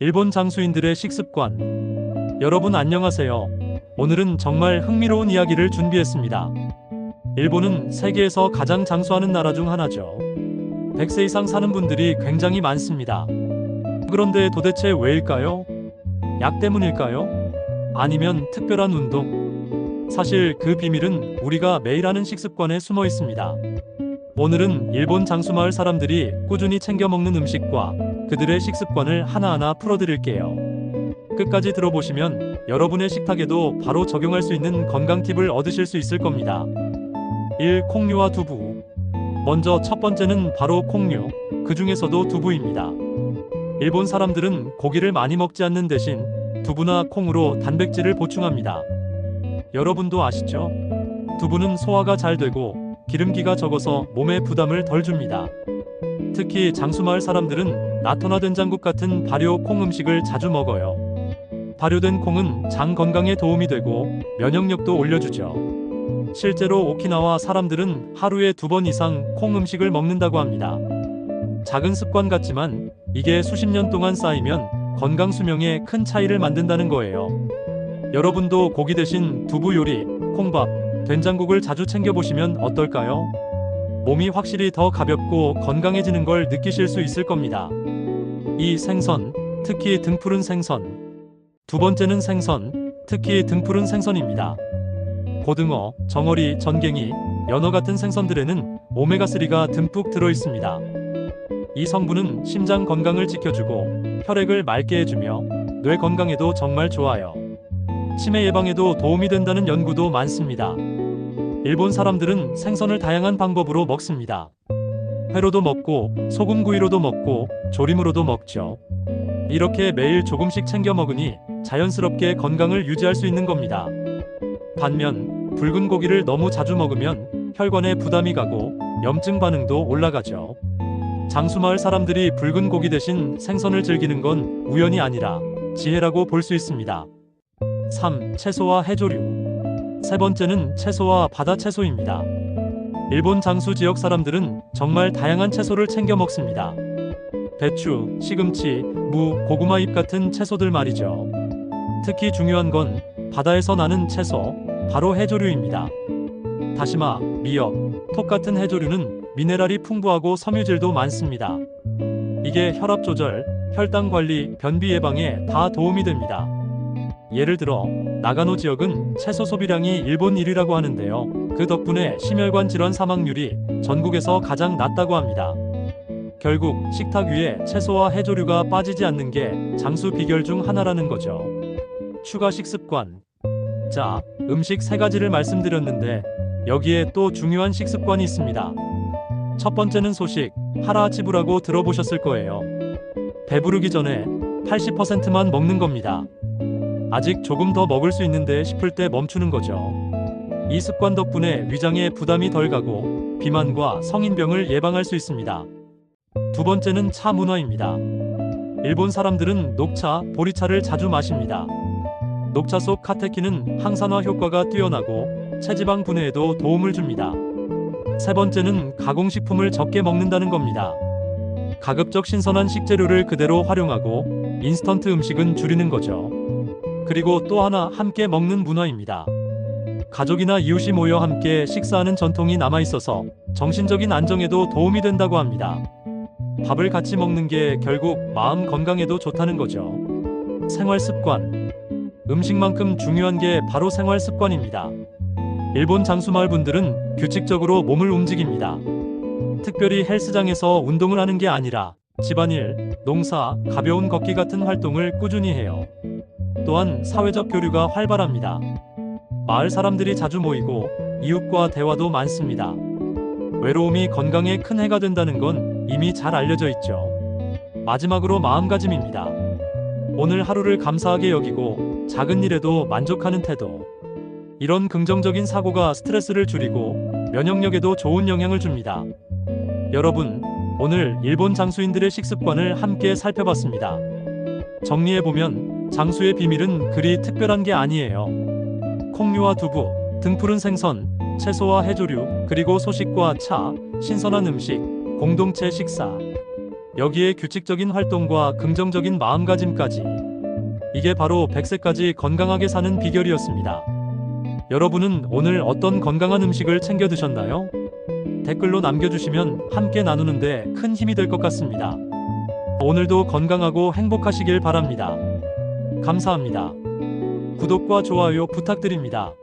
일본 장수인들의 식습관. 여러분 안녕하세요. 오늘은 정말 흥미로운 이야기를 준비했습니다. 일본은 세계에서 가장 장수하는 나라 중 하나죠. 100세 이상 사는 분들이 굉장히 많습니다. 그런데 도대체 왜일까요? 약 때문일까요? 아니면 특별한 운동? 사실 그 비밀은 우리가 매일 하는 식습관에 숨어 있습니다. 오늘은 일본 장수마을 사람들이 꾸준히 챙겨 먹는 음식과 그들의 식습관을 하나하나 풀어드릴게요. 끝까지 들어보시면 여러분의 식탁에도 바로 적용할 수 있는 건강 팁을 얻으실 수 있을 겁니다. 1. 콩류와 두부. 먼저 첫 번째는 바로 콩류, 그 중에서도 두부입니다. 일본 사람들은 고기를 많이 먹지 않는 대신 두부나 콩으로 단백질을 보충합니다. 여러분도 아시죠? 두부는 소화가 잘 되고 기름기가 적어서 몸에 부담을 덜 줍니다. 특히 장수마을 사람들은 나토나 된장국 같은 발효 콩 음식을 자주 먹어요. 발효된 콩은 장 건강에 도움이 되고 면역력도 올려주죠. 실제로 오키나와 사람들은 하루에 2번 이상 콩 음식을 먹는다고 합니다. 작은 습관 같지만 이게 수십 년 동안 쌓이면 건강 수명에 큰 차이를 만든다는 거예요. 여러분도 고기 대신 두부 요리, 콩밥, 된장국을 자주 챙겨보시면 어떨까요? 몸이 확실히 더 가볍고 건강해지는 걸 느끼실 수 있을 겁니다. 2. 생선, 특히 등푸른 생선. 두 번째는 생선, 특히 등푸른 생선입니다. 고등어, 정어리, 전갱이, 연어 같은 생선들에는 오메가3가 듬뿍 들어있습니다. 이 성분은 심장 건강을 지켜주고 혈액을 맑게 해주며 뇌 건강에도 정말 좋아요. 치매 예방에도 도움이 된다는 연구도 많습니다. 일본 사람들은 생선을 다양한 방법으로 먹습니다. 회로도 먹고 소금구이로도 먹고 조림으로도 먹죠. 이렇게 매일 조금씩 챙겨 먹으니 자연스럽게 건강을 유지할 수 있는 겁니다. 반면 붉은 고기를 너무 자주 먹으면 혈관에 부담이 가고 염증 반응도 올라가죠. 장수마을 사람들이 붉은 고기 대신 생선을 즐기는 건 우연이 아니라 지혜라고 볼 수 있습니다. 3. 채소와 해조류. 세 번째는 채소와 바다 채소입니다. 일본 장수 지역 사람들은 정말 다양한 채소를 챙겨 먹습니다. 배추, 시금치, 무, 고구마잎 같은 채소들 말이죠. 특히 중요한 건 바다에서 나는 채소, 바로 해조류입니다. 다시마, 미역, 톡 같은 해조류는 미네랄이 풍부하고 섬유질도 많습니다. 이게 혈압 조절, 혈당 관리, 변비 예방에 다 도움이 됩니다. 예를 들어 나가노 지역은 채소 소비량이 일본 1위라고 하는데요. 그 덕분에 심혈관 질환 사망률이 전국에서 가장 낮다고 합니다. 결국 식탁 위에 채소와 해조류가 빠지지 않는 게 장수 비결 중 하나라는 거죠. 추가 식습관. 자, 음식 3가지를 말씀드렸는데 여기에 또 중요한 식습관이 있습니다. 첫 번째는 소식, 하라아치부라고 들어보셨을 거예요. 배부르기 전에 80%만 먹는 겁니다. 아직 조금 더 먹을 수 있는데 싶을 때 멈추는 거죠. 이 습관 덕분에 위장에 부담이 덜 가고 비만과 성인병을 예방할 수 있습니다. 두 번째는 차 문화입니다. 일본 사람들은 녹차, 보리차를 자주 마십니다. 녹차 속 카테킨은 항산화 효과가 뛰어나고 체지방 분해에도 도움을 줍니다. 세 번째는 가공식품을 적게 먹는다는 겁니다. 가급적 신선한 식재료를 그대로 활용하고 인스턴트 음식은 줄이는 거죠. 그리고 또 하나, 함께 먹는 문화입니다. 가족이나 이웃이 모여 함께 식사하는 전통이 남아있어서 정신적인 안정에도 도움이 된다고 합니다. 밥을 같이 먹는 게 결국 마음 건강에도 좋다는 거죠. 생활 습관. 음식만큼 중요한 게 바로 생활 습관입니다. 일본 장수마을 분들은 규칙적으로 몸을 움직입니다. 특별히 헬스장에서 운동을 하는 게 아니라 집안일, 농사, 가벼운 걷기 같은 활동을 꾸준히 해요. 또한 사회적 교류가 활발합니다. 마을 사람들이 자주 모이고 이웃과 대화도 많습니다. 외로움이 건강에 큰 해가 된다는 건 이미 잘 알려져 있죠. 마지막으로 마음가짐입니다. 오늘 하루를 감사하게 여기고 작은 일에도 만족하는 태도. 이런 긍정적인 사고가 스트레스를 줄이고 면역력에도 좋은 영향을 줍니다. 여러분, 오늘 일본 장수인들의 식습관을 함께 살펴봤습니다. 정리해보면 장수의 비밀은 그리 특별한 게 아니에요. 콩류와 두부, 등푸른 생선, 채소와 해조류, 그리고 소식과 차, 신선한 음식, 공동체 식사. 여기에 규칙적인 활동과 긍정적인 마음가짐까지. 이게 바로 100세까지 건강하게 사는 비결이었습니다. 여러분은 오늘 어떤 건강한 음식을 챙겨 드셨나요? 댓글로 남겨주시면 함께 나누는데 큰 힘이 될 것 같습니다. 오늘도 건강하고 행복하시길 바랍니다. 감사합니다. 구독과 좋아요 부탁드립니다.